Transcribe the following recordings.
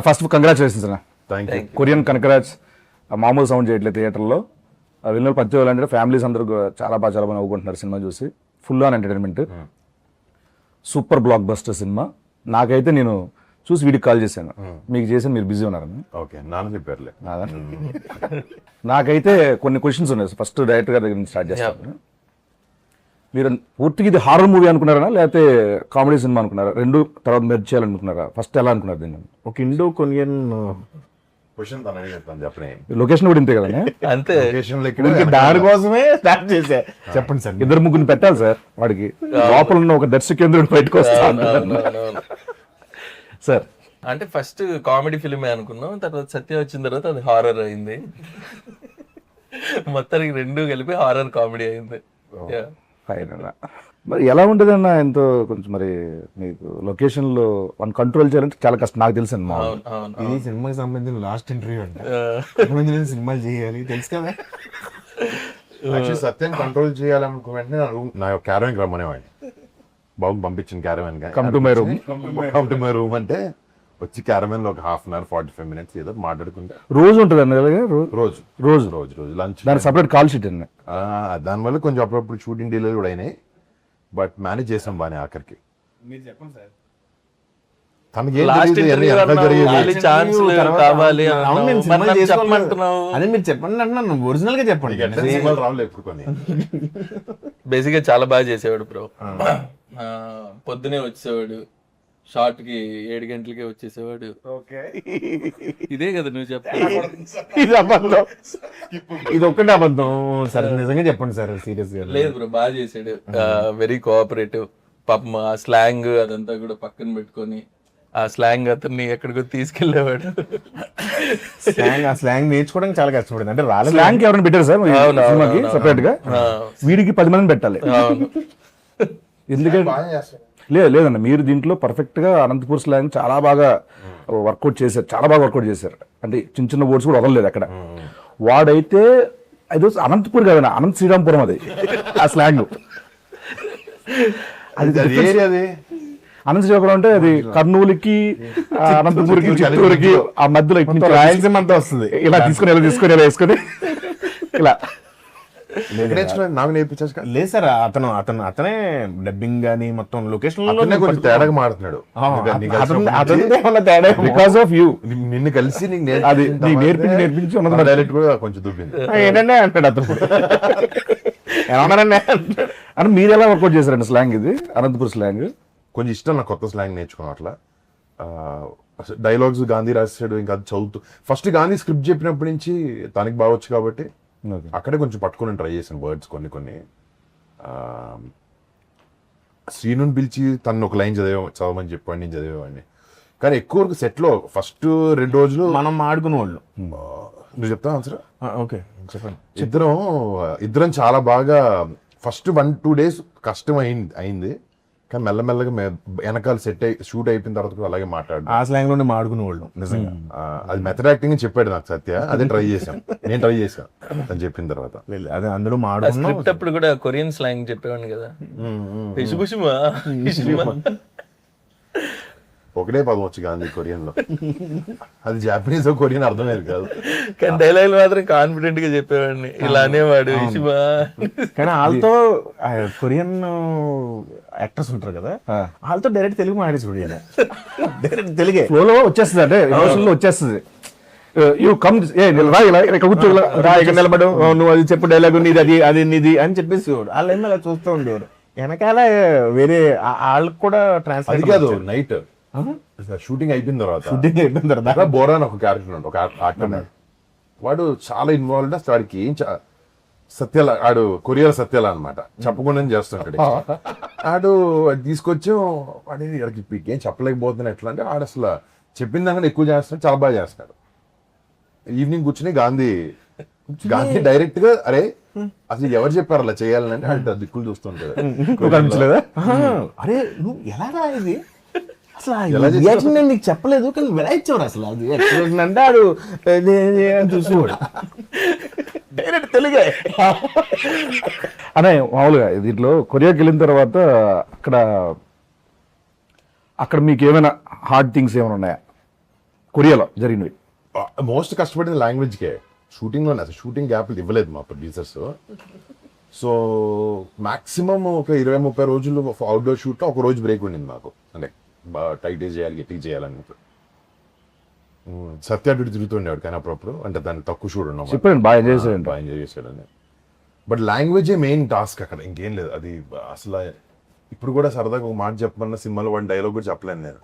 First congratulations అన్న. Thank you. Korean Kanagaraj మామూలు sound చేయట్లేదు థియేటర్లో. వెళ్ళిన ప్రతి వాళ్ళు అంటే ఫ్యామిలీస్ అందరూ చాలా బాగా నవ్వుకుంటున్నారు సినిమా చూసి. Full on entertainment, super block buster cinema. నాకైతే నేను చూసి వీడికి కాల్ చేశాను, మీకు చేశాను, మీరు బిజీ ఉన్నారని. ఓకే, నాన్న చెప్పారులే. నాకైతే కొన్ని క్వశ్చన్స్ ఉన్నాయి. ఫస్ట్ డైరెక్టర్ గారి దగ్గర నుంచి స్టార్ట్ చేస్తాను. మీరు పూర్తిగా ఇది హారర్ మూవీ అనుకున్నారా లేకపోతే కామెడీ సినిమా అనుకున్నారా? రెండు తర్వాత మెర్జ్ చేయాలనుకుంటున్నారా? ఫస్ట్ ఎలా అనుకున్నారు దీన్ని? ఒక ఇండో కొరియన్ క్వశ్చన్ తన చెప్తాను, చెప్పనే. లొకేషన్ కూడా ఇంతే కదా? అంతే. దానికోసమే స్టార్ట్ చేశా. చెప్పండి సార్. ఇద్దరు ముగ్గురు పెట్టాలి సార్ వాడికి. లోపల ఉన్న ఒక దర్శకేంద్రుడు బయటకు వస్తాను సార్. అంటే ఫస్ట్ కామెడీ ఫిల్మే అనుకున్నాం, తర్వాత సత్య వచ్చిన తర్వాత అది హారర్ అయింది. మొత్తానికి రెండు కలిపి హారర్ కామెడీ అయింది. ఫైన్ అన్న. మరి ఎలా ఉంటుంది అన్న? ఎంతో కొంచెం మరి మీకు లొకేషన్లో వన్ కంట్రోల్ చేయాలంటే చాలా కష్టం, నాకు తెలుసు అన్న. ఇది సినిమాకి సంబంధించిన లాస్ట్ ఇంటర్వ్యూ అంటే సినిమాలు చేయాలి తెలుసు కదా. యాక్చువల్లీ సత్యం కంట్రోల్ చేయాలనుకో వెంటనే నా క్యారవాన్ రమ్మనేవాడిని. బాబు పంపించిన caravan come to my room అంటే వచ్చి క్యారవాన్ లో ఒక హాఫ్ అన్ అవర్ 45 minutes ఏదో మాట్లాడుకుంటే రోజు ఉంటుంది అన్న. రోజు రోజు రోజు రోజు లంచ్ దాని సపరేట్ కాల్ షీట్ అన్న. దానివల్ల కొంచెం అప్పుడప్పుడు షూటింగ్ డీలే కూడా అయినాయి, బట్ మేనేజ్ చేసాం బాగా. ఆఖరికి మీరు చెప్పండి సార్. తనకి అదే మీరు చెప్పండి అంటున్నాను, ఒరిజినల్ గా చెప్పండి. రావులు ఎప్పుడుకొని బేసిక్ గా చాలా బాగా చేసేవాడు బ్రో. పొద్దునే వచ్చేవాడు, షార్ట్ కి 7 గంటలకే వచ్చేసేవాడు. ఇదే కదా నువ్వు ఇది అబద్ధం, ఇది ఒక్కటే అబద్ధం. సరే నిజంగా చెప్పండి సార్, సీరియస్ గా. లేదు బ్రో, బాగా చేసాడు. Very cooperative. పాపం ఆ స్లాంగ్ అదంతా కూడా పక్కన పెట్టుకొని ఆ స్లాంగ్ అతన్ని ఎక్కడికో తీసుకెళ్లేవాడు. ఆ స్లాంగ్ నేర్చుకోవడానికి చాలా కష్టపడింది. అంటే రాలేదు. స్లాంగ్ ఎవరైనా పెట్టారు సార్ సినిమాకి సపరేట్ గా? వీడికి 10 మందిని పెట్టాలి. ఎందుకంటే లేదన్న, మీరు దీంట్లో పర్ఫెక్ట్ గా అనంతపూర్ స్లాంగ్ చాలా బాగా వర్కౌట్ చేశారు, చాలా బాగా వర్కౌట్ చేశారు. అంటే చిన్న చిన్న వర్డ్స్ కూడా వదలలేదు అక్కడ. వాడైతే అది అనంతపూర్ కాదన్న, అనంత శ్రీరాంపురం అది ఆ స్లాంగ్. అది అనంత శ్రీరాంపురం అంటే అది కర్నూలుకి, అనంతపూర్కి, చిత్తూరుకి ఆ మధ్యలో రాయలసీమ అంతా వస్తుంది. ఇలా తీసుకొని ఇలా వేసుకొని ఇలా నాకు నేర్పించచ్చు. లేదు సార్, అతనే డబ్బింగ్ గానీ మొత్తం లొకేషన్ కొంచెం తేడాగా మాట్లాడుతున్నాడు. తేడా బికాస్ ఆఫ్ యూ. నిన్ను కలిసి అది నేర్పించి ఉన్నది డైరెక్ట్ కూడా కొంచెం దుబ్బింది. ఏంటంటే అంటాడు అతను. ఏమన్నారండి అని మీరు ఎలా వర్కౌట్ చేశారండి స్లాంగ్? ఇది అనంతపూర్ స్లాంగ్ కొంచెం ఇష్టం నాకు, కొత్త స్లాంగ్ నేర్చుకున్నాం. అట్లా డైలాగ్స్ గాంధీ రాసాడు, ఇంకా అది చదువుతూ ఫస్ట్ గాంధీ స్క్రిప్ట్ చెప్పినప్పటి నుంచి తనకి బాగొచ్చు కాబట్టి అక్కడే కొంచెం పట్టుకుని ట్రై చేశాను వర్డ్స్ కొన్ని. శ్రీనుని పిలిచి తను ఒక లైన్ చదవమని చెప్పాడు, నేను చదివేవాడిని. కానీ ఎక్కువ సెట్లో ఫస్ట్ 2 రోజులు మనం ఆడుకునే వాళ్ళు. నువ్వు చెప్తావు ఆన్సర్? ఓకే చెప్పండి. ఇద్దరం చాలా బాగా ఫస్ట్ 1-2 days కష్టం అయింది. కానీ మెల్లమెల్లగా వెనకాల షూట్ అయిపోయిన తర్వాత కూడా అలాగే మాట్లాడు. ఆ స్లాంగ్ లోనే మాడుకునే వాళ్ళు నిజంగా. అది మెథడ్ యాక్టింగ్ చెప్పాడు నాకు సత్య, అదే ట్రై చేశాను. నేను ట్రై చేశాను అని చెప్పిన తర్వాత. అదే అందులో స్క్రిప్ట్ అప్పుడు కూడా కొరియన్ స్లాంగ్ చెప్పేవాడిని కదా. ఒకటే పదం వచ్చి గాంధీ కొరియన్ లో, అది జాపనీస్ కొరియన్ అర్థమయ్యేది కాదు. కానీ డైలాగ్ మాత్రం కాన్ఫిడెంట్ గా చెప్పేవాడిని, ఇలా అనేవాడు. కానీ వాళ్ళతో కొరియన్ యాక్టర్స్ ఉంటారు కదా, వాళ్ళతో డైరెక్ట్ తెలుగు మాట్లాడేసి డైరెక్ట్ తెలుగే ఫ్లోలో వచ్చేస్తుంది, అంటే ఎమోషన్లో వచ్చేస్తుంది. నిలబడు, నువ్వు అది చెప్పు డైలాగ్ నీది, అది నీది అని చెప్పేసి వాళ్ళు ఏమో అలా చూస్తూ ఉండేవారు. వెనకాల వేరే వాళ్ళకి కూడా ట్రాన్స్ఫర్. అది కాదు, నైట్ షూటింగ్ అయిపోయిన తర్వాత బోరా అని ఒక క్యారెక్టర్ ఉంటాడు, ఒక యాక్టర్. వాడు చాలా ఇన్వాల్వ్డ్. అసలు వాడికి ఏం సత్యాల, ఆడు కొరియర్ సత్యాల అనమాట, చెప్పకుండా చేస్తుంటాడు. ఆడు తీసుకొచ్చి వాడికి ఏం చెప్పలేకపోతున్నా ఎట్లా అంటే, ఆడు అసలు చెప్పిన దానికంటే ఎక్కువ చేస్తాడు, చాలా బాగా చేస్తాడు. ఈవినింగ్ కూర్చుని గాంధీ డైరెక్ట్ గా అరే అసలు ఎవరు చెప్పారు అలా చేయాలని అంటే దిక్కులు చూస్తుంటాడు. అరే నువ్వు ఎలా రా ఇది అసలు నేను నీకు చెప్పలేదు, కానీ ఎలా ఇచ్చేవాడు అసలు అది అంటే ఆడు చూసేవాడు. డైరెక్ట్ తెలుగే అనే మామూలుగా. దీంట్లో కొరియాకి వెళ్ళిన తర్వాత అక్కడ మీకు ఏమైనా హార్డ్ థింగ్స్ ఏమైనా ఉన్నాయా? కొరియాలో జరిగినవి. మోస్ట్ కష్టపడింది లాంగ్వేజ్కే. షూటింగ్లో అసలు షూటింగ్ గ్యాప్లు ఇవ్వలేదు మా ప్రొడ్యూసర్స్. సో మాక్సిమం ఒక 20-30 రోజులు అవుట్డోర్ షూట్లో ఒక రోజు బ్రేక్ ఉండింది మాకు. అంటే టైట్ చేయాలి, గట్టి చేయాలని. సత్య అటు తిరుగుతుండేవాడు కానీ అప్పుడప్పుడు, అంటే దాన్ని తక్కువ షూట్ ఉన్నాం, చెప్పండి బాగా ఎంజాయ్ చేశారంట. బాగా ఎంజాయ్ చేశాడని. బట్ లాంగ్వేజే మెయిన్ టాస్క్ అక్కడ, ఇంకేం లేదు. అది అసలు ఇప్పుడు కూడా సరదాగా ఒక మాట చెప్పమన్న సినిమాలో వాడి డైలాగ్ కూడా చెప్పలేను నేను.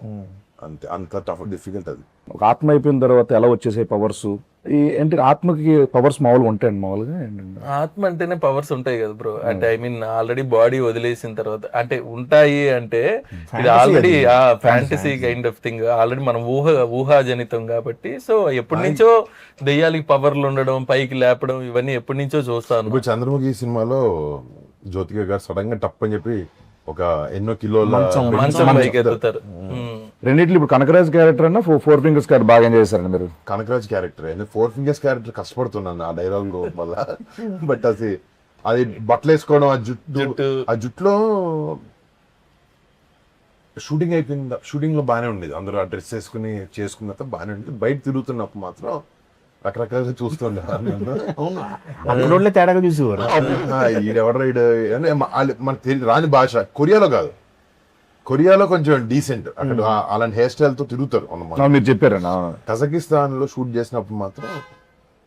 అంతే, అంత టఫ్ డిఫికల్ట్ అది. ఒక ఆత్మ అయిపోయిన తర్వాత ఎలా వచ్చేసాయి పవర్స్? ఈ ఏంటి ఆత్మకి పవర్స్ మామూలుగా ఉంటాయండి మామూలుగా ఏంటంటే? ఆత్మ అంటేనే పవర్స్ ఉంటాయి కదా బ్రో. అంటే ఐ మీన్ ఆల్రెడీ బాడీ వదిలేసిన తర్వాత అంటే ఉంటాయి అంటే ఇది already fantasy kind of thing. Already మనం ఊహాజనితం కాబట్టి. సో ఎప్పటి నుంచో దెయ్యాలకి పవర్లు ఉండడం, పైకి లేపడం, ఇవన్నీ ఎప్పటి నుంచో చూస్తాను. ఇప్పుడు చంద్రముఖి సినిమాలో జ్యోతిక గారు సడన్ గా టప్ అని చెప్పి ఒక ఎన్నో కిలోల మంచం పైకి ఎత్తుతారు. రెండిట్లు ఇప్పుడు కనకరాజ్ క్యారెక్టర్ అన్న 4 fingers క్యారెక్టర్ బాగా ఎంజాయ్ చేశారండి మీరు. కనకరాజ్ క్యారెక్టర్ 4 fingers క్యారెక్టర్ కష్టపడుతున్నాను ఆ డైలాగ్ వల్ల. బట్ అది బట్టలు వేసుకోవడం, ఆ జుట్టులో షూటింగ్ అయిపోయింది. షూటింగ్ లో బాగానే ఉండేది, అందరూ ఆ డ్రెస్ వేసుకుని చేసుకున్న తర్వాత బాగానే ఉండేది. బయట తిరుగుతున్నప్పుడు మాత్రం రకరకాలుగా చూస్తుండే అక్కడ తేడాగా చూసేవారు. ఈడెవడ మనకి రాని భాష. కొరియాలో కాదు, కొరియాలో కొంచెం డీసెంట్, అక్కడ అలాంటి హెయిర్ స్టైల్ తో తిరుగుతారు అన్నమాట. మీరు చెప్పారన్నా. కజకిస్తాన్ లో షూట్ చేసినప్పుడు మాత్రం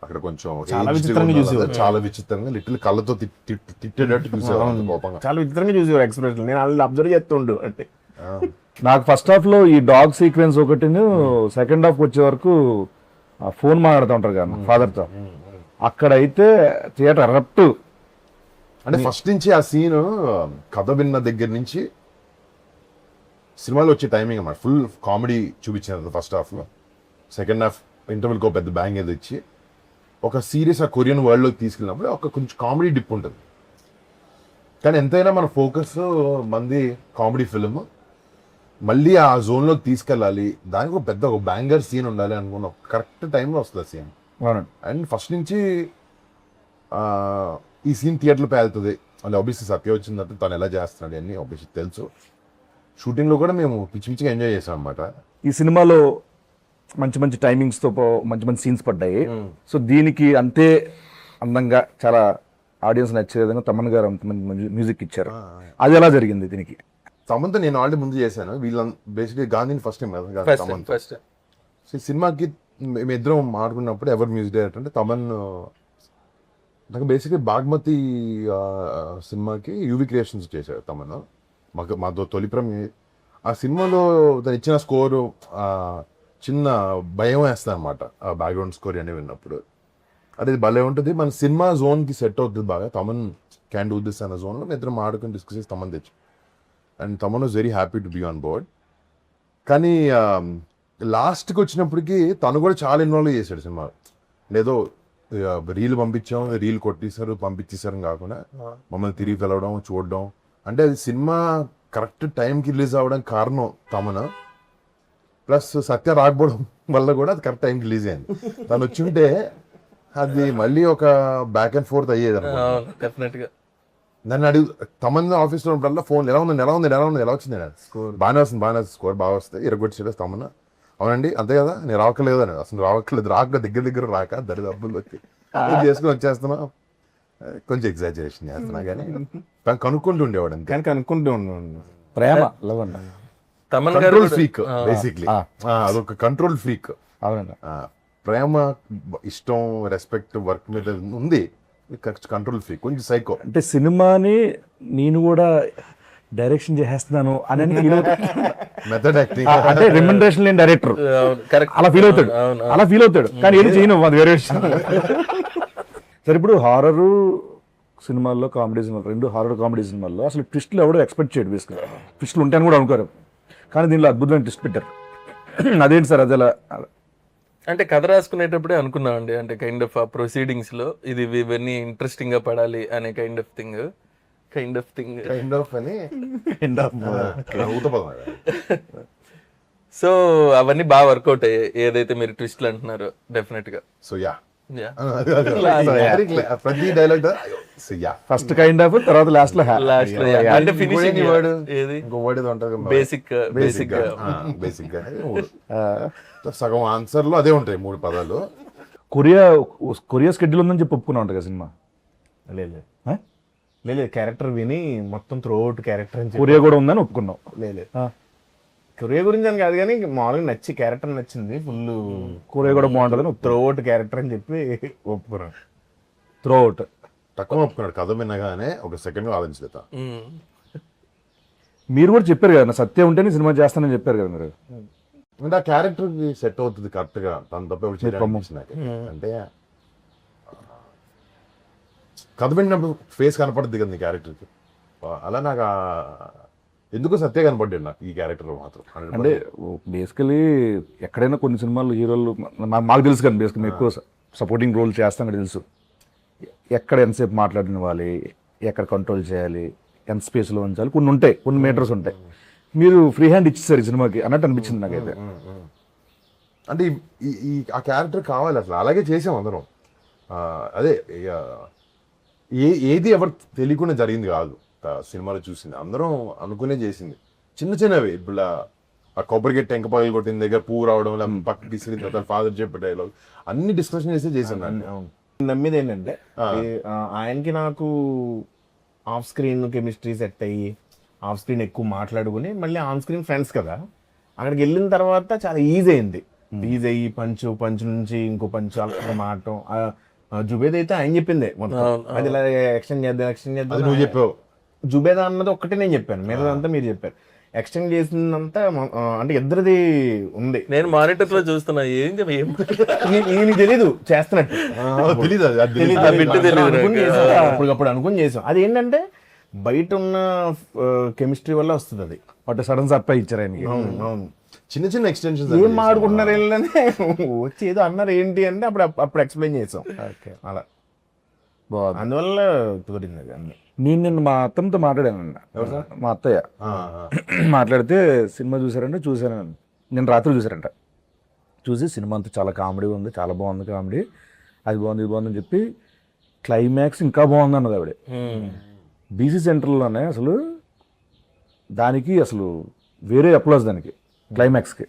అక్కడ కొంచెం చాలా విచిత్రంగా చూసేవారు. చాలా విచిత్రంగా, లిటిల్ కళ్ళతో తిట్టేటట్టు చూసేవారు కోపంగా. చాలా విచిత్రంగా చూసేవారు ఎక్స్ప్రెషన్. నేను వాళ్ళు అబ్జర్వ్ చేస్తుండు అంటే. నాకు ఫస్ట్ హాఫ్ లో ఈ డాగ్ సీక్వెన్స్ ఒకటి, సెకండ్ హాఫ్ వచ్చే వరకు ఫోన్ మాట్లాడుతూ ఉంటారు కదా ఫాదర్ తో, అక్కడైతే థియేటర్ ఎరప్ట్. అంటే ఫస్ట్ నుంచి ఆ సీన్ కథ విన్న దగ్గర నుంచి సినిమాలో వచ్చే టైమింగ్ అన్నమాట. ఫుల్ కామెడీ చూపించారు ఫస్ట్ హాఫ్ లో. సెకండ్ హాఫ్ ఇంటర్వెల్కి ఒక పెద్ద బ్యాంగ్ ఏదో ఇచ్చి ఒక సీరియస్ ఆ కొరియన్ వరల్డ్ లోకి తీసుకెళ్ళినప్పుడు ఒక కొంచెం కామెడీ డిప్ ఉంటుంది. కానీ ఎంతైనా మన ఫోకస్ మంది కామెడీ ఫిల్మ్, మళ్ళీ ఆ జోన్లోకి తీసుకెళ్ళాలి, దానికి ఒక పెద్ద ఒక బ్యాంగర్ సీన్ ఉండాలి అనుకున్న కరెక్ట్ టైంలో వస్తుంది సీన్. అండ్ ఫస్ట్ నుంచి ఈ సీన్ థియేటర్లో పేలుతుంది. మళ్ళీ ఆబ్వియస్లీ సత్య వచ్చిందంటే తను ఎలా చేస్తున్నాడు అన్నీ ఆబ్వియస్లీ తెలుసు. షూటింగ్లో కూడా మేము పిచ్చి పిచ్చిగా ఎంజాయ్ చేసాం అనమాట. ఈ సినిమాలో మంచి మంచి టైమింగ్స్తో మంచి మంచి సీన్స్ పడ్డాయి. సో దీనికి అంతే అందంగా చాలా ఆడియన్స్ నచ్చే విధంగా తమన్ గారు అంత మంచి మ్యూజిక్ ఇచ్చారు. అది ఎలా జరిగింది దీనికి? తమన్తో నేను ఆల్రెడీ ముందు చేశాను. వీళ్ళ బేసిక్లీ గాంధీని ఫస్ట్ టైం కదా తమన్. సో సినిమాకి మేమిద్దరం మాట్లాడుకున్నప్పుడు ఎవరు మ్యూజిక్ డైరెక్టర్ అంటే తమన్. నాకు బేసిక్లీ బాగ్మతి సినిమాకి యూవి క్రియేషన్స్ చేశాడు తమన్. మాతో తొలిప్రం. ఆ సినిమాలో తను ఇచ్చిన స్కోరు చిన్న భయం వేస్తుంది అనమాట, ఆ బ్యాక్గ్రౌండ్ స్కోర్ అని విన్నప్పుడు. అది భలే ఉంటుంది, మన సినిమా జోన్కి సెట్ అవుతుంది బాగా. తమన్ క్యాన్ డూ దిస్ అన్న జోన్లో మేము ఇద్దరం ఆడుకుని డిస్కస్ చేసి తమన్ తెచ్చు. And Thaman was very happy to be on board. కానీ లాస్ట్కి వచ్చినప్పటికీ తను కూడా చాలా ఇన్వాల్వ్ చేశాడు సినిమా. లేదో రీల్ పంపించాం, రీల్ కొట్టేశారు, పంపించేశారు కాకుండా మమ్మల్ని తిరిగి పిలవడం, చూడడం. అంటే అది సినిమా కరెక్ట్ టైంకి రిలీజ్ అవ్వడానికి కారణం తమన్. ప్లస్ సత్య రాకపోవడం వల్ల కూడా అది కరెక్ట్ టైంకి రిలీజ్ అయింది. తను వచ్చి ఉంటే అది మళ్ళీ ఒక బ్యాక్ అండ్ ఫోర్త్ అయ్యేది డెఫినెట్గా. నన్ను అడుగు తమన్ ఆఫీస్లో ఉన్నప్పుడల్లా ఫోన్ ఎలా ఉంది, ఎలా ఉంది, ఎలా ఉంది, ఎలా వచ్చింది, బాగానే వస్తుంది, బాగానే వస్తుంది, స్కోర్ బాగా వస్తాయి, ఇరగొచ్చేది తమన్. అవునండి అంతే కదా, నేను రావట్లేదు అని. అసలు రావట్లేదు, రాక దగ్గర రాక దరిదబ్బులు వచ్చి చేసుకుని వచ్చేస్తున్నా. కొంచెం ఎగ్జాజరేషన్ చేస్తున్నా కానీ తను కనుక్కుంటూ ఉండేవాడు. కానీ కనుక్కుంటూ ఉన్నాడు. ప్రేమ లవ్ అండి. తమన్ గారు కంట్రోల్ ఫ్రీక్ బేసిక్లీ. అదొక కంట్రోల్ ఫ్రీక్. అవునండి. ప్రేమ, ఇష్టం, రెస్పెక్ట్, వర్క్ మీద ఉంది. కంట్రోల్ ఫ్రీక్, కొంచెం సైకో. అంటే సినిమాని నేను కూడా డైరెక్షన్ చేసేస్తున్నాను అని మెథడ్ యాక్టింగ్. అంటే రెమ్యునరేషన్ లేని డైరెక్టర్ అలా ఫీల్ అవుతాడు కానీ ఏది చేయను, అది వేరే విషయం. సరే ఇప్పుడు హారర్ సినిమాల్లో, కామెడీ సినిమాలు, రెండు హారర్ కామెడీ సినిమాల్లో అసలు ట్విస్ట్లు ఎవడో ఎక్స్పెక్ట్ చేయడు. బేసిక్గా ట్విస్ట్లు ఉంటాయని కూడా అనుకోరు, కానీ దీనిలో అద్భుతమైన ట్విస్ట్ పెట్టారు. అదేంటి సార్ అది? అలా అంటే కథ రాసుకునేటప్పుడే అనుకున్నామండి, అంటే కైండ్ ఆఫ్ ఆ ప్రొసీడింగ్స్ లో ఇది ఇవన్నీ ఇంట్రెస్టింగ్ గా పడాలి అనే కైండ్ ఆఫ్ థింగ్ అని సో అవన్నీ బాగా వర్కౌట్ అయ్యాయి, ఏదైతే మీరు ట్విస్ట్లు అంటున్నారో డెఫినెట్ గా. సో యా ప్రతి డైలాగ్ ఫస్ట్ కైండ్ ఆఫ్, తర్వాత లాస్ట్ లో అంటే ఫినిషింగ్ ఇంకో వర్డ్ ఏదో ఉంటుంది బేసిక్. సగం ఆన్సర్ లో అదే ఉంటాయి 3 పదాలు. కొరియా స్కెడ్యూల్ ఉందని చెప్పి ఒప్పుకున్నా ఉంటుంది కదా సినిమా. లేదు ఆ? లేదు, క్యారెక్టర్ విని మొత్తం త్రూ అవుట్ క్యారెక్టర్ అని చెప్పి కొరియా కూడా ఉందని ఒప్పుకున్నావు. లేదు. కొరియా గురించి అని కాదు కానీ మామూలుగా నచ్చి క్యారెక్టర్ నచ్చింది ఫుల్. కొరియా కూడా బాగుంటుందని త్రూ అవుట్ క్యారెక్టర్ అని చెప్పి ఒప్పుకున్నాను. Throw out. తక్కువ ఒప్పుకున్నాడు. కథ వినగానే ఒక సెకండ్ ఆలోచించలేత. మీరు కూడా చెప్పారు కదా నా సత్యం ఉంటేనే సినిమా చేస్తానని చెప్పారు కదా మీరు. అంటే ఆ క్యారెక్టర్ కి సెట్ అవుతుంది కరెక్ట్ గా. తను తప్ప ఎవరు చేయడానికి నాకు. అంటే కథ విన్నప్పుడు ఫేస్ కనపడుద్ది కదా నీ క్యారెక్టర్ కి. అలా నాకు ఎందుకో సత్య కనపడ్డాడు నాకు ఈ క్యారెక్టర్ మాత్రం. అంటే బేసికలీ ఎక్కడైనా కొన్ని సినిమాలు హీరోలు మాకు తెలుసు కానీ బేసికలీ మేము ఎక్కువ సపోర్టింగ్ రోల్ చేస్తాం కదా తెలుసు. ఎక్కడ ఎంతసేపు మాట్లాడినవ్వాలి, ఎక్కడ కంట్రోల్ చేయాలి, ఎంత స్పేస్లో ఉంచాలి, కొన్ని ఉంటాయి, కొన్ని మీటర్స్ ఉంటాయి. మీరు ఫ్రీ హ్యాండ్ ఇచ్చేసారు ఈ సినిమాకి అన్నట్టు అనిపించింది నాకైతే. అంటే ఆ క్యారెక్టర్ కావాలి అసలు. అలాగే చేసాం అందరం. అదే ఏది ఎవరు తెలియకుండా జరిగింది కాదు సినిమాలో చూసింది. అందరం అనుకునే చేసింది. చిన్న చిన్నవి ఇప్పుడు ఆ కొబ్బరికెట్టు ఎంక పగలు కొట్టిన దగ్గర పువ్వు రావడం, లేకపోతే పక్కకి తీసుకుని తర్వాత ఫాదర్ చెప్పే డైలాగ్ అన్ని డిస్కషన్ చేసి చేసాను. నమ్మేది ఏంటంటే ఆయనకి నాకు ఆఫ్ స్క్రీన్ కెమిస్ట్రీ సెట్ అయ్యి ఆఫ్ స్క్రీన్ ఎక్కువ మాట్లాడుకుని మళ్ళీ ఆన్ స్క్రీన్ ఫ్రెండ్స్ కదా, అక్కడికి వెళ్ళిన తర్వాత చాలా ఈజీ అయింది. ఈజీ అయ్యి పంచ్ నుంచి ఇంకో పంచ్ అలా మారటం. జుబేద్ అయితే ఆయన చెప్పిందే మొత్తం, అది ఇలా ఎక్స్టెండ్ చేద్దాం నువ్వు చెప్పావు. జుబేదా అన్నది ఒక్కటే నేను చెప్పాను, మిగతాదంతా మీరు చెప్పారు. ఎక్స్టెండ్ చేసిందంతా అంటే ఇద్దరిది ఉంది. నేను మానిటర్ లో చూస్తున్నా నేను తెలీదు చేస్తున్నట్టు, అప్పుడు అనుకుని చేసాం. అది ఏంటంటే బయట ఉన్న కెమిస్ట్రీ వల్ల వస్తుంది అది. వాటి సడన్ సర్ప్రైజ్ ఇచ్చారు ఆయనకి. అవును. చిన్న చిన్న ఎక్స్టెన్షన్స్ ఏం మాడుకుంటున్నారు ఏంటంటే వచ్చి ఏదో అన్నారు ఏంటి అంటే అప్పుడు ఎక్స్ప్లెయిన్ చేసాం. అలా బాగుంది. అందువల్ల కుదిరింది అది అన్నీ. నేను నిన్న మా అత్తమ్మతో మాట్లాడాను. మా అత్తయ్య మాట్లాడితే సినిమా చూసారంటే చూసాను. నేను రాత్రి చూసారంట. చూసి సినిమా అంతా చాలా కామెడీ ఉంది, చాలా బాగుంది కామెడీ, అది బాగుంది ఇది బాగుంది అని చెప్పి క్లైమాక్స్ ఇంకా బాగుంది అన్నది ఆవిడ. బీసీ సెంటర్లోనే అసలు దానికి అసలు వేరే అప్లాస్ దానికి క్లైమాక్స్కి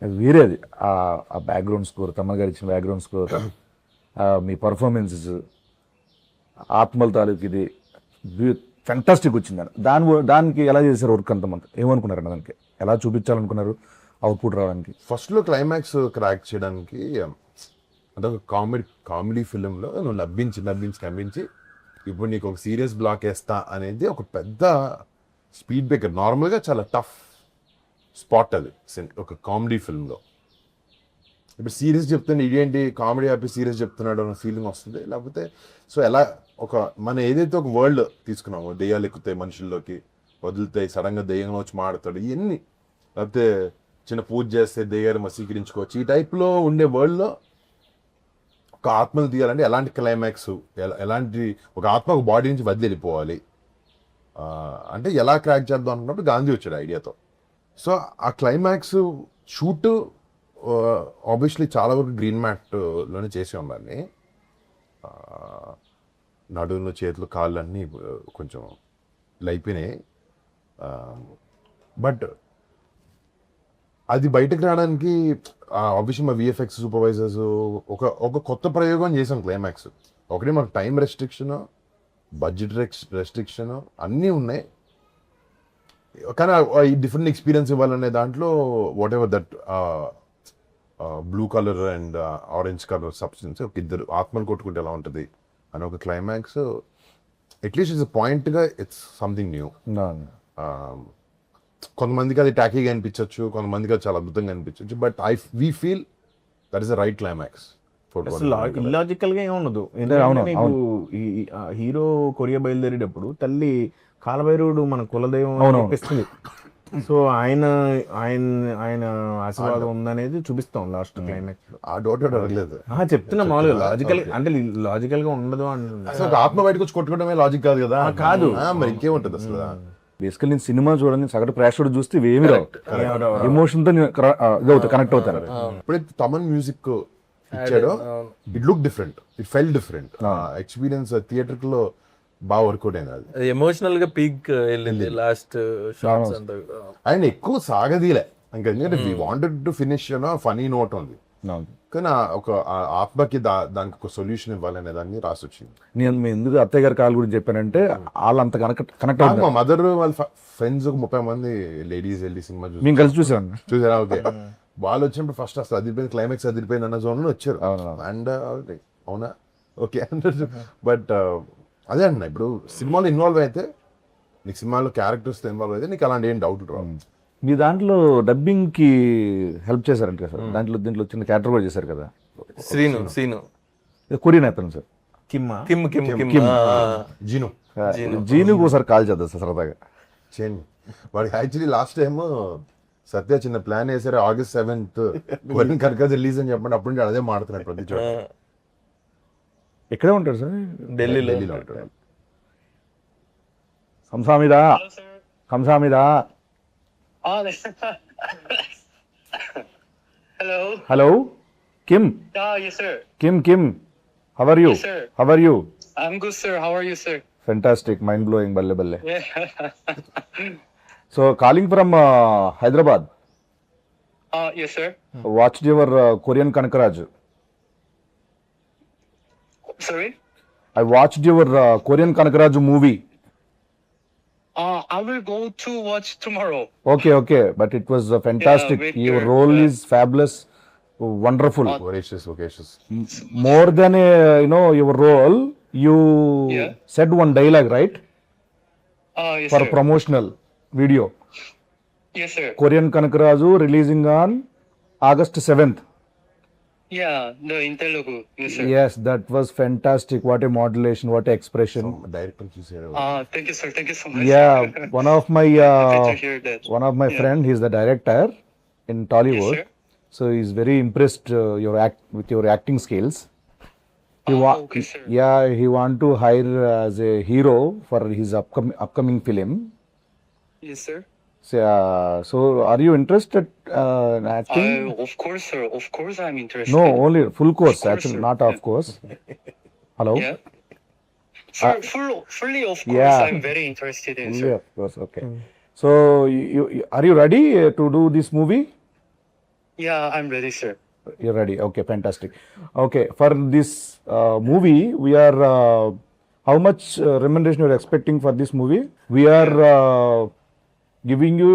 అది వేరే. అది ఆ బ్యాక్గ్రౌండ్ స్కోర్, తమ్మగారు గారు ఇచ్చిన బ్యాక్గ్రౌండ్ స్కోర్, మీ పర్ఫార్మెన్సెస్, ఆత్మల తాలూకు ఇది ఫెంటాస్టిక్ వచ్చింది. దానికి ఎలా చేశారు వర్క్ అంతమంది, ఏమనుకున్నారండి దానికి ఎలా చూపించాలనుకున్నారు అవుట్పుట్ రావడానికి? ఫస్ట్లో క్లైమాక్స్ క్రాక్ చేయడానికి అదొక కామెడీ ఫిలింలో నువ్వు నవ్వించి ఇప్పుడు నీకు ఒక సీరియస్ బ్లాక్ వేస్తా అనేది ఒక పెద్ద స్పీడ్ బ్రేకర్. నార్మల్గా చాలా టఫ్ స్పాట్ అది ఒక కామెడీ ఫిల్మ్లో. ఇప్పుడు సీరియస్ చెప్తాను ఇదేంటి కామెడీ ఆపి సీరియస్ చెప్తున్నాడు అన్న ఫీలింగ్ వస్తుంది. లేకపోతే సో ఎలా మనం ఏదైతే ఒక వరల్డ్ తీసుకున్నామో, దెయ్యాలు ఎక్కుతాయి మనుషుల్లోకి, వదులుతాయి, సడన్గా దెయ్యంలో వచ్చి మాడతాడు, ఇవన్నీ, లేకపోతే చిన్న పూజ చేస్తే దెయ్యాలు వశీకరించుకోవచ్చు, ఈ టైప్లో ఉండే వరల్డ్లో ఒక ఆత్మను తీయాలంటే ఎలాంటి క్లైమాక్స్, ఎలాంటి ఒక ఆత్మ ఒక బాడీ నుంచి వదిలి వెళ్ళిపోవాలి అంటే ఎలా క్రాక్ చేద్దాం అనుకున్నప్పుడు గాంధీ వచ్చాడు ఐడియాతో. సో ఆ క్లైమాక్స్ షూట్ ఆబ్వియస్లీ చాలా వరకు గ్రీన్ మ్యాట్లోనే చేసి ఉండాలి. నడుములు, చేతులు, కాళ్ళు అన్నీ కొంచెం లైపోయినాయి. బట్ అది బయటకు రావడానికి ఆబ్వియస్లీ మా విఎఫ్ఎక్స్ సూపర్వైజర్స్ ఒక కొత్త ప్రయోగం చేసాం క్లైమాక్స్. ఒకటి మనకు టైం రెస్ట్రిక్షన్, బడ్జెట్ రెస్ట్రిక్షన్ అన్నీ ఉన్నాయి. కానీ ఈ డిఫరెంట్ ఎక్స్పీరియన్స్ ఇవ్వాలనే దాంట్లో what ever that blue colour and orange colour substance, ఒక ఇద్దరు ఆత్మలు కొట్టుకుంటే ఎలా ఉంటుంది అని ఒక క్లైమాక్స్. అట్లీస్ట్ ఇట్స్ పాయింట్గా ఇట్స్ సంథింగ్ న్యూ. కొంతమందికి అది టాకీగా అనిపించవచ్చు, కొంతమందికి అది చాలా అద్భుతంగా అనిపించవచ్చు. But we feel that is the right climax. Illogical గా ఏముండదు. హీరో కొరియా బయలుదేరేటప్పుడు తల్లి కాలభైరవుడు మన కులదైవం అనిపిస్తుంది. సో ఆయన ఆశీర్వాదం ఉందనేది చూపిస్తాం లాస్ట్ క్లైమాక్స్. ఆ డౌట్ అడగలేదు, చెప్తున్నా మామూలుగా లాజికల్ అంటే లాజికల్ గా ఉండదు అంటే అసలు ఆత్మ బయటకు వచ్చి కొట్టుకోవడమే లాజిక్ కాదు కదా. కాదు, మరి ఇంకేముంటది అసలు. బేసికల్ నేను సినిమా చూడండి సగటు ప్రేక్షకుడు చూస్తే ఏమి రావు, ఎమోషన్ తో కనెక్ట్ అవుతారు. ఎప్పుడైతే తమన్ మ్యూజిక్ ఇచ్చాడో it look different, it fell different. Experience theatre లో బాగా వర్కౌట్ అయినది. అది ఎమోషనల్ గా పీక్ వెళ్ళింది లాస్ట్ షాట్స్ అంతా. ఆయన ఎక్కువ సాగదీలే ఇంకా ఎందుకంటే we wanted to finish funny note ఉంది, కానీ ఒక ఆత్మకి దానికి ఒక సొల్యూషన్ ఇవ్వాలనే దాన్ని రాసి వచ్చింది. నేను ఎందుకు అత్తయ్య గారి కాల్ గురించి చెప్పానంటే వాళ్ళంత కనెక్ట్ కాదు, మా మదర్ వాళ్ళ ఫ్రెండ్స్ ఒక 30 మంది లేడీస్ వెళ్ళి సినిమా మేము కలిసి చూసాను. చూసారా? ఓకే, వాళ్ళు వచ్చినప్పుడు ఫస్ట్ అసలు అదిరిపోయింది, క్లైమాక్స్ అదిరిపోయింది అన్న జోన్ లో వచ్చారు. అండ్ అవునా, ఓకే. బట్ అదే అన్న, ఇప్పుడు సినిమాలో ఇన్వాల్వ్ అయితే నీకు సినిమాలో క్యారెక్టర్స్ ఇన్వాల్వ్ అయితే నీకు అలాంటి ఏం డౌట్ రావు. మీ దాంట్లో డబ్బింగ్ కి హెల్ప్ చేశారంట కదా సార్, దీంట్లో చిన్న క్యారెక్టర్ కూడా చేశారు కదా, సీను కొరియన్ అయిపోయింది సార్. కిమ్మా కిమ్ జీను జీనుకు ఒకసారి కాల్ చేద్దాం సార్ సరదాగా. చేయండి. వాడికి యాక్చువల్లీ లాస్ట్ టైం సత్య చిన్న ప్లాన్ వేసారు, August 7th కొరియన్ కనక రిలీజ్ అని చెప్పండి, అప్పుడు నుంచి అదే మాడుతున్నాడు ప్రతి చోట. ఎక్కడే ఉంటారు సార్? ఢిల్లీలో ఉంటాడు. కంసామిదా కంసామిదా. Oh, hello. Hello Kim. Yes, sir. Kim how are you? Yes, sir. How are you? I'm good, sir. How are you, sir? Fantastic, mind blowing, బల్లె బల్లె. Yeah. So calling from Hyderabad. Yes, sir. Watched your Korean Kanakaraju. Sorry. I watched your Korean Kanakaraju movie. I will go to watch tomorrow. Okay, but it was fantastic. with Your your, role is fabulous, wonderful. Voracious. More than your role, you Yeah. said one dialogue, right? Yes, For sir. promotional video. Yes, sir. Korean Kanakaraju releasing on August 7th. Yeah, in Telugu. Yes, sir. Yes, that was fantastic. What a modulation, what a expression. Director చూసారు. Thank you, sir. Thank you so much. Yeah, one of my Happy to hear that. one of my friend, he's the director in Tollywood. Yes, sir. So he's very impressed with your acting skills. Okay, sir. Yeah, he want to hire as a hero for his upcoming film. Yes, sir. So are you interested in acting? Of course, sir. Of course, I'm interested. No, only full course, Of course, actually, sir. not off course. Hello? Yeah. Sir, fully, of course, Yeah. I'm very interested in, Yeah, sir. of course. Okay. So are you ready to do this movie? Yeah, I'm ready, sir. You're ready. Okay, fantastic. Okay, for this movie, we are how much remuneration you're expecting for this movie? We are giving you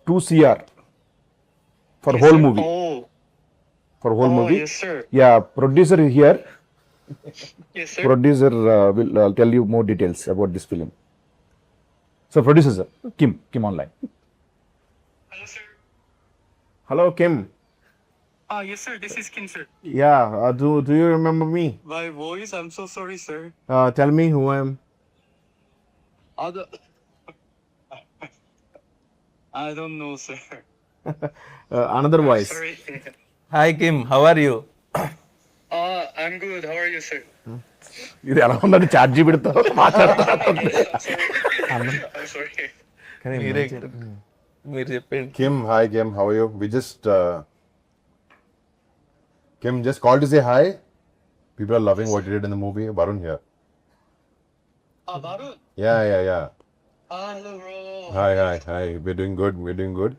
2 CR for Yes, whole sir. movie. For whole Oh, movie. yes, sir. Yeah, producer is here. Yes, sir. Producer will tell you more details about this film. So producer sir, Kim online. Hello, sir. Hello Kim. Yes, sir. This is Kim, sir. Yeah do you remember me? My voice, I'm so sorry, sir. Tell me who I am. I don't know, sir. Another voice. Sorry. Hi Kim, how are you? I'm good. How are you, sir? ఇది ఎలా ఉందని chat జీబీతో మాట్లాడుతున్నారు. I'm sorry. మీరు చెప్పండి. Hi Kim, how are you? We just Kim just called to say hi. People are loving what you did in the movie. Varun here. Varun. Yeah. Hello, bro. Hi. We're doing good.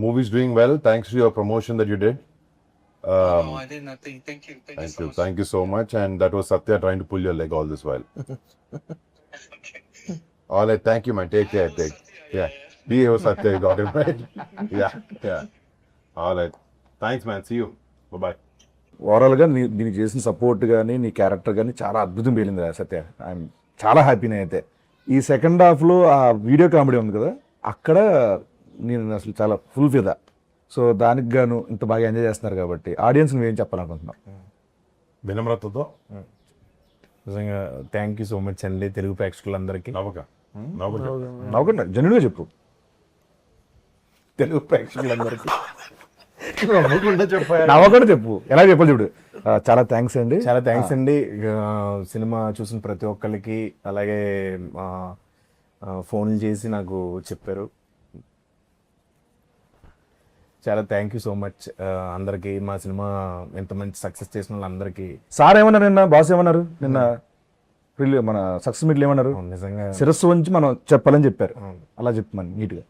Movie's doing well thanks to your promotion that you did. No, I did nothing. Thank you so much. Thank you so much. And that was Satya trying to pull your leg all this while. Okay. All right, thank you, man. Take care. Yeah. Be here, Satya. You got him right. Yeah. All right. Thanks, man. See you. Bye. ఓవరాల్గా దీనికి చేసిన support కానీ నీ character కానీ చాలా అద్భుతం పేలింది సత్య. I'm చాలా హ్యాపీనే అయితే. ఈ సెకండ్ హాఫ్లో ఆ వీడియో కామెడీ ఉంది కదా, అక్కడ నేను అసలు చాలా ఫుల్ ఫిదా. సో దానికి గాను ఇంత బాగా ఎంజాయ్ చేస్తున్నారు కాబట్టి ఆడియన్స్ నువ్వేం చెప్పాలనుకుంటున్నావు? వినమ్రతతో నిజంగా థ్యాంక్ యూ సో మచ్ అండి తెలుగు ప్రేక్షకులందరికీ. నవ్వకుండా జెన్యూన్గా చెప్పు. తెలుగు ప్రేక్షకులందరికీ నవ్వకుండా చెప్పు, ఎలా చెప్పాలి చూడు. చాలా థ్యాంక్స్ అండి. చాలా థ్యాంక్స్ అండి. సినిమా చూసిన ప్రతి ఒక్కరికి, అలాగే ఫోన్లు చేసి నాకు చెప్పారు. చాలా థ్యాంక్ యూ సో మచ్ అందరికి. మా సినిమా ఎంత మంచి సక్సెస్ చేసిన వాళ్ళందరికీ. సార్ ఏమన్నారు నిన్న, బాస్ ఏమన్నారు నిన్న మన సక్సెస్ మీట్లు ఏమన్నారు? నిజంగా శిరస్సు వంచి మనం చెప్పాలని చెప్పారు. అలా చెప్తున్నాను నీట్గా.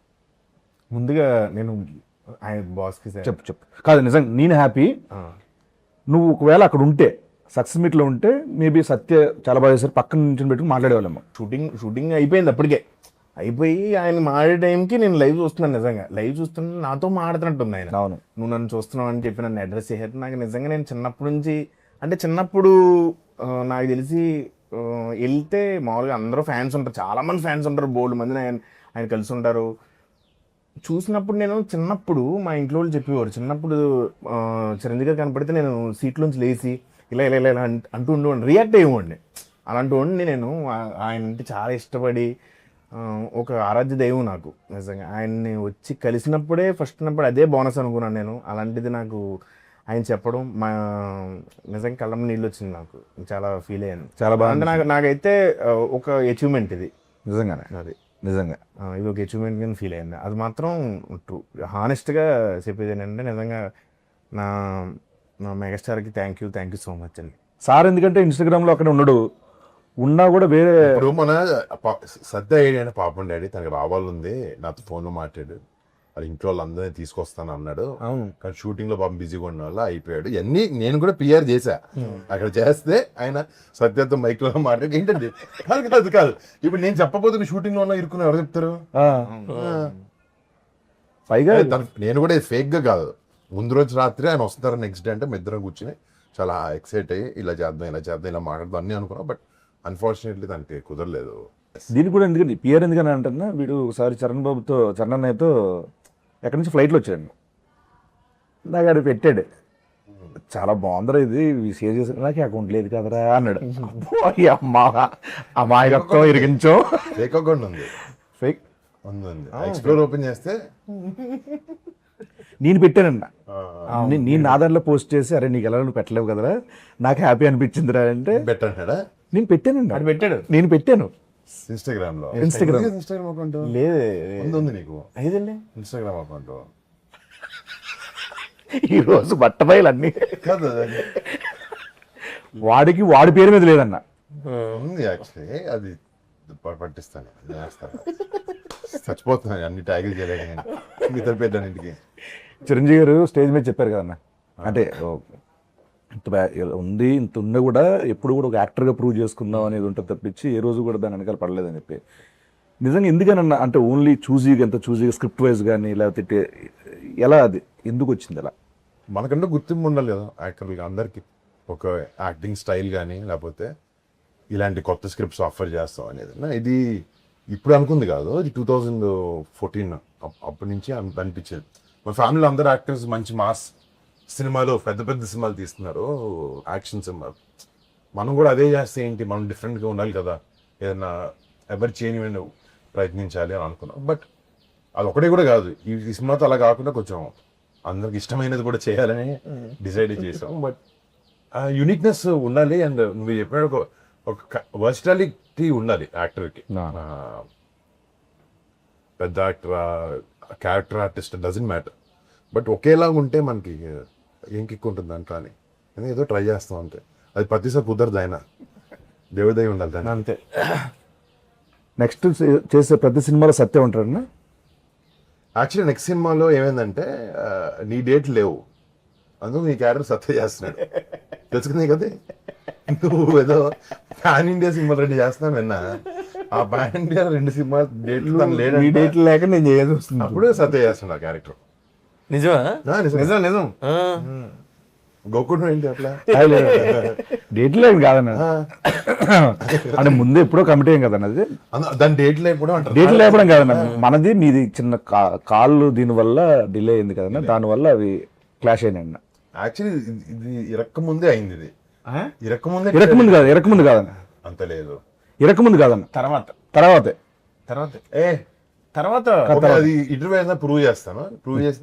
ముందుగా నేను ఆయన బాస్కి చెప్పు కాదు నిజంగా నేను హ్యాపీ. నువ్వు ఒకవేళ అక్కడ ఉంటే సక్సెస్ మీట్లో ఉంటే మేబీ సత్య చాలా బాగా చేశారు, పక్కన నుంచి పెట్టుకుని మాట్లాడేవాళ్ళము. షూటింగ్ అయిపోయింది అప్పటికే. అయిపోయి ఆయన మాడే టైంకి నేను లైవ్ చూస్తున్నాను. నిజంగా లైవ్ చూస్తున్నా నాతో మాడుతున్నట్టుంది ఆయన. అవును. నువ్వు నన్ను చూస్తున్నావు అని చెప్పి నన్ను అడ్రస్ చేశారు. నాకు నిజంగా నేను చిన్నప్పటి నుంచి అంటే చిన్నప్పుడు నాకు తెలిసి వెళ్తే మామూలుగా అందరూ ఫ్యాన్స్ ఉంటారు, చాలా మంది ఫ్యాన్స్ ఉంటారు, బోల్డ్ మంది ఆయన కలిసి ఉంటారు. చూసినప్పుడు నేను చిన్నప్పుడు మా ఇంట్లో వాళ్ళు చెప్పేవారు, చిన్నప్పుడు చిరంజీవి గారు కనపడితే నేను సీట్లోంచి లేచి ఇలా ఇలా ఇలా అంటూ ఉండేవాడిని, రియాక్ట్ అయ్యేవాడిని. అలాంటి వాడిని నేను. ఆయన అంటే చాలా ఇష్టపడి ఒక ఆరాధ్య దైవం నాకు నిజంగా. ఆయన్ని వచ్చి కలిసినప్పుడే ఫస్ట్ ఉన్నప్పుడు అదే బోనస్ అనుకున్నాను నేను. అలాంటిది నాకు ఆయన చెప్పడం మా నిజంగా కళ్ళం నీళ్ళు వచ్చింది, నాకు చాలా ఫీల్ అయ్యాను. చాలా బాగా అంటే నాకైతే ఒక అచీవ్మెంట్ ఇది నిజంగానే. అది నిజంగా ఇది ఒక అచీవ్మెంట్ కింద ఫీల్ అయింది. అది మాత్రం ట్రూ. హానెస్ట్గా చెప్పేది ఏంటంటే నిజంగా నా మెగాస్టార్కి థ్యాంక్ యూ సో మచ్ అండి. సార్ ఎందుకంటే ఇన్స్టాగ్రామ్లో అక్కడ ఉండడు, ఉన్నా కూడా వేరే. ఇప్పుడు మన సత్య ఏడియా పాపం డాడీ తనకి రావాలంది, నాతో ఫోన్లో మాట్లాడు, వాళ్ళ ఇంట్లో వాళ్ళందరినీ తీసుకొస్తాను అన్నాడు. అవును. కానీ షూటింగ్ లో పాపం బిజీగా ఉన్న వల్ల అయిపోయాడు. ఇవన్నీ నేను కూడా పిఆర్ చేశా. అక్కడ చేస్తే ఆయన సత్యతో మైక్ లో మాట్లాడి ఏంటండి కాదు ఇప్పుడు నేను చెప్పబోతున్న షూటింగ్ లో ఇరుక్కున్నా ఎవరు చెప్తారు? పైగా నేను కూడా ఫేక్ గా కాదు, ముందు రోజు రాత్రి ఆయన వస్తారు నెక్స్ట్ డే అంటే మీ ఇద్దరం కూర్చుని చాలా ఎక్సైట్ అయ్యి ఇలా చేద్దాం ఇలా మాట్లాడదాం అన్నీ అనుకున్నాం. బట్ అన్ఫార్చునేట్లీ తనకి కుదరలేదు. దీనికి కూడా ఎందుకంటే పిఆర్ ఎందుకని అంటున్నా, వీడు ఒకసారి చరణ్ అన్నయ్యతో ఎక్కడి నుంచి ఫ్లైట్లో వచ్చాడు, నాకు అది పెట్టాడు, చాలా బాగుందిరా ఇది షేర్ చేసి, నాకు అకౌంట్ లేదు కదరా అన్నాడు. అమాయకత్వం ఇరిగించో. ఫేక్ అకౌంట్ ఉంది, ఫేక్ ఉంది. ఎక్స్ప్లోర్ ఓపెన్ చేస్తే నేను పెట్టానన్నా, నేను నా దాంట్లో పోస్ట్ చేసి అరే నీకు ఎలా నువ్వు పెట్టలేవు కదరా నాకు హ్యాపీ అనిపించిందిరా అంటే పెట్టాడా? నేను పెట్టానండి. అది పెట్టాడు, నేను పెట్టాను ఇన్స్టాగ్రామ్ లో. ఇన్స్టాగ్రామ్ అకౌంట్ లేదు ఉంది నీకు? ఐదండి ఇన్స్టాగ్రామ్ అకౌంట్ ఈ రోజు బట్టబయలు అన్ని కాదు, వాడి పేరు మీద లేదన్న. ఉంది యాక్చువల్లీ, అది పట్టిస్తాను, చేస్తాను. చచ్చిపోతున్నాను అన్ని ట్యాగిల్ చేయలేదు కానీ మిగతా పెట్టాను ఇంటికి. చిరంజీవి గారు స్టేజ్ మీద చెప్పారు కదన్న, అంటే ఇంత ఉంది ఇంత ఉన్నా కూడా ఎప్పుడు కూడా ఒక యాక్టర్గా ప్రూవ్ చేసుకుందాం అనేది ఉంటుంది తప్పించి ఏ రోజు కూడా దాని వెనకాల పడలేదని చెప్పి. నిజంగా ఎందుకనన్నా అంటే ఓన్లీ ఎంత చూజీగా స్క్రిప్ట్ వైజ్ కానీ లేకపోతే ఎలా అది ఎందుకు వచ్చింది అలా? మనకంటే గుర్తింపు ఉండాలి కదా యాక్టర్లుగా, అందరికీ ఒక యాక్టింగ్ స్టైల్ కానీ లేకపోతే ఇలాంటి కొత్త స్క్రిప్ట్స్ ఆఫర్ చేస్తాం అనేది. ఇది ఇప్పుడు అనుకుంది కాదు, ఇది 2014 అప్పటి నుంచి అనిపించేది. మన ఫ్యామిలీలో అందరు యాక్టర్స్ మంచి మాస్ సినిమాలు పెద్ద సినిమాలు తీస్తున్నారు, యాక్షన్ సినిమాలు. మనం కూడా అదే చేస్తే ఏంటి, మనం డిఫరెంట్గా ఉండాలి కదా, ఏదైనా ఎవరు చేయని ప్రయత్నించాలి అని అనుకున్నాం. బట్ అది ఒకటే కూడా కాదు, ఈ సినిమాతో అలా కాకుండా కొంచెం అందరికి ఇష్టమైనది కూడా చేయాలని డిసైడ్ చేసాం. బట్ యూనిక్నెస్ ఉండాలి అండ్ నువ్వు చెప్పిన ఒక వర్సిటాలిటీ ఉండాలి యాక్టర్కి. పెద్ద actor character artist doesn't matter, but ఒకేలాగా ఉంటే మనకి ఏం కిక్ ఉంటుంది దాంట్లో అని ఏదో ట్రై చేస్తాం అంతే. అది ప్రతిసారి కుదరదు, ఆయన దేవుదై ఉండాలి దాన్ని అంతే. నెక్స్ట్ చేసే ప్రతి సినిమాలో సత్యం ఉంటారన్న. యాక్చువల్లీ నెక్స్ట్ సినిమాలో ఏమైందంటే నీ డేట్ లేవు, అందుకు నీ క్యారెక్టర్ సత్య చేస్తున్నాడు. తెలుసుకుంది కదా, నువ్వు ఏదో పాన్ ఇండియా సినిమాలు రెడీ చేస్తున్నాను విన్నా. ఆ పాన్ ఇండియా 2 సినిమాలు డేట్లు లేక నేను చేయాల్సి వస్తుంది. అప్పుడు సత్య చేస్తున్నాడు ఆ క్యారెక్టర్. నిజమా? నిజం గోకుడు ఏంటి అట్లా డేట్లో ఏం కాదన్న, అంటే ముందే ఎప్పుడో కమిటీ ఏం కదన్న అది. దాని డేట్ లేకపోవడం అంటారు. డేట్లు లేకపోవడం కాదన్న, మనది మీది చిన్న కాళ్ళు దీనివల్ల డిలే అయింది కదన్న, దానివల్ల అవి క్లాష్ అయినాయి అన్న. యాక్చువల్లీ ఇది ఇరక్కముందే అయింది. ఇది ఇరకముందు కాదన్న, అంత లేదు, ఇరకముందు కాదన్న, తర్వాతే తర్వాత అది ఇంటర్వ్యూ అయినా ప్రూవ్ చేస్తాను, ప్రూవ్ చేసి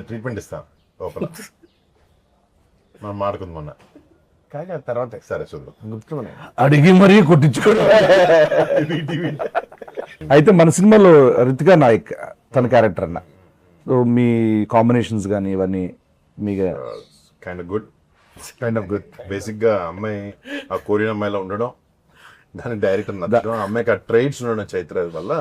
ట్రీట్మెంట్ ఇస్తాను లోపల. మనం మాడుకుంది మొన్న తర్వాత సరే చూద్దాం. అడిగి మరీ కొట్టించుకోవడం. అయితే మన సినిమాలో రితికా నాయక్ తన క్యారెక్టర్ అన్న, మీ కాంబినేషన్స్ కానీ ఇవన్నీ మీకు కైండ్ ఆఫ్ గుడ్. బేసిక్ గా అమ్మాయి ఆ కొరియన్ అమ్మాయిలో ఉండడం, దాని డైరెక్టర్ నచ్చడం, అమ్మాయికి ఆ ట్రైట్స్ ఉండడం చైత్ర వల్ల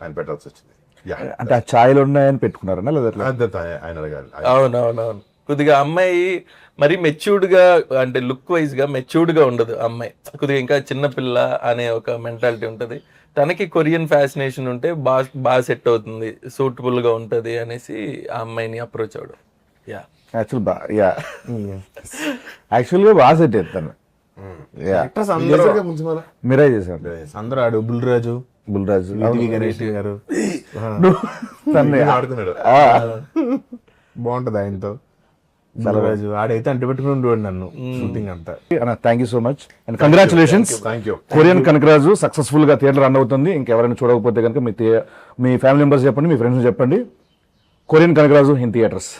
ఆయన పెట్టాల్సి వచ్చింది. Yeah. అంటే ఆ ఛాయలు ఉన్నాయని పెట్టుకున్నారన్నా లేదా ఎట్లా? అంతే ఆయన అడగాలి. అవునవునవును. కొద్దిగా అమ్మాయి మరి మెచ్యూర్డ్ గా అంటే లుక్ వైజ్ గా మెచ్యూర్డ్ గా ఉండదు అమ్మాయి, కొద్దిగా ఇంకా చిన్నపిల్ల అనే ఒక మెంటాలిటీ ఉంటది. తనకి కొరియన్ ఫ్యాసినేషన్ ఉంటే బాగా సెట్ అవుతుంది, సూటబుల్ గా ఉంటది అనేసి ఆ అమ్మాయిని అప్రోచ్ అవడం. యా యాక్చువల్గా బాగా సెట్ చేస్తాను. యాక్టర్స్ అందరూ చేశారుగా ముందు మళ్ళా? మీరే చేశారు అందరూ ఆడు బుల్రాజు, బుల్రాజు వివి గణేష్ గారు తన్ని ఆడుతున్నాడు. బాగుంటది ఆయనతో. బుల్రాజు ఆడైతే అంటి పెట్టుకుని ఉండేవాడు నన్ను షూటింగ్ అంతా. Thank you so much and congratulations. Thank you. Korean Kanakaraju successful గా థియేటర్ రన్ అవుతుంది. ఇంకెవరైనా చూడకపోతే కనుక మీ ఫ్యామిలీ మెంబర్స్ చెప్పండి, మీ ఫ్రెండ్స్ చెప్పండి. Korean Kanakaraju in theatres.